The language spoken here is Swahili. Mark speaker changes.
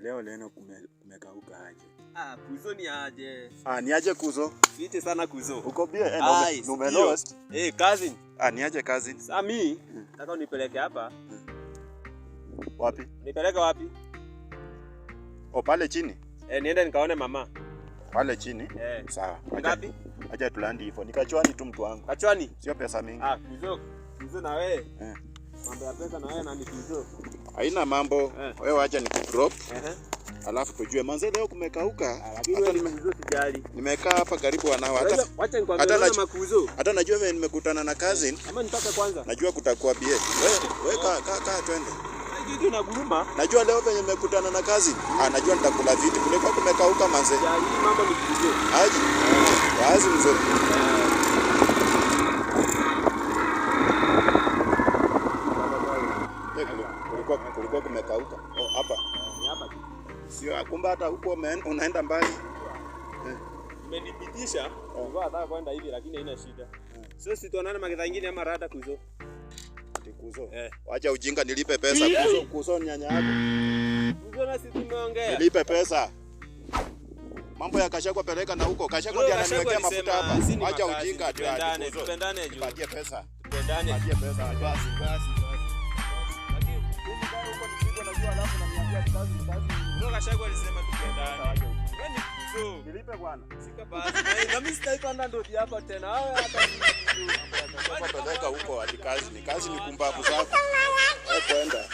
Speaker 1: leo kumekauka aje?
Speaker 2: Kuzo ni aje?
Speaker 1: Ni aje kuzo?
Speaker 2: Fiti sana kuzo.
Speaker 1: Uko bie?
Speaker 2: Lost. Cousin.
Speaker 1: Ni aje cousin?
Speaker 2: Sasa mimi nataka unipeleke hapa.
Speaker 1: Wapi?
Speaker 2: Nipeleke wapi?
Speaker 1: Pale chini?
Speaker 2: Niende nikaone mama.
Speaker 1: Pale chini? Sawa.
Speaker 2: Ngapi?
Speaker 1: Acha tulandi hivyo. Nikachwani tu mtu wangu.
Speaker 2: Kachwani?
Speaker 1: Sio pesa mingi.
Speaker 2: Kuzo na wewe. Mambo ya pesa na wewe na nikuzo.
Speaker 1: Haina mambo. Wewe acha nikudrop. Alafu tujue manze leo kumekauka.
Speaker 2: Hata sijali.
Speaker 1: Nimekaa hapa karibu wanao
Speaker 2: Wacha nikwambie na makuzo.
Speaker 1: Hata najua wewe nimekutana na cousin.
Speaker 2: Ama nipate kwanza.
Speaker 1: Najua kutakuwa bie. Wewe kaa twende.
Speaker 2: Kitu na guruma.
Speaker 1: Najua leo venye nimekutana na cousin. Najua nitakula vitu kulikuwa kumekauka manze.
Speaker 2: Ya hii mambo ni kuzo.
Speaker 1: Aje. Wazi mzuri. Kulikuwa kumekauka. Hapa.
Speaker 2: Ni hapa tu.
Speaker 1: Sio kumbe hata huko unaenda mbali.
Speaker 2: Umenipitisha. Nilikuwa nataka kwenda hivi lakini haina shida. Sio tuonane mageza nyingine ama rada kuzo.
Speaker 1: Kuzo. Wacha ujinga nilipe pesa kuzo nyanya yako.
Speaker 2: Kuzo na sisi tumeongea.
Speaker 1: Nilipe pesa. Mambo ya Kashagwa peleka na huko. Kashagwa ndiye ananiwekea mafuta hapa. Wacha ujinga
Speaker 2: tupendane juu.
Speaker 1: Patie pesa.
Speaker 2: Tupendane.
Speaker 1: Patie pesa. Basi. Lakini huko nipigwa na jua alafu namwambia kazi.
Speaker 2: Ndio Kashagwa alisema tupendane. Wewe ni kuzo.
Speaker 1: Nilipe bwana.
Speaker 2: Sika basi. Na mimi sitaipanda ndodi hapa tena. Wewe hata
Speaker 1: peleka huko hadi kazi ni kumbavu zako. Kwenda.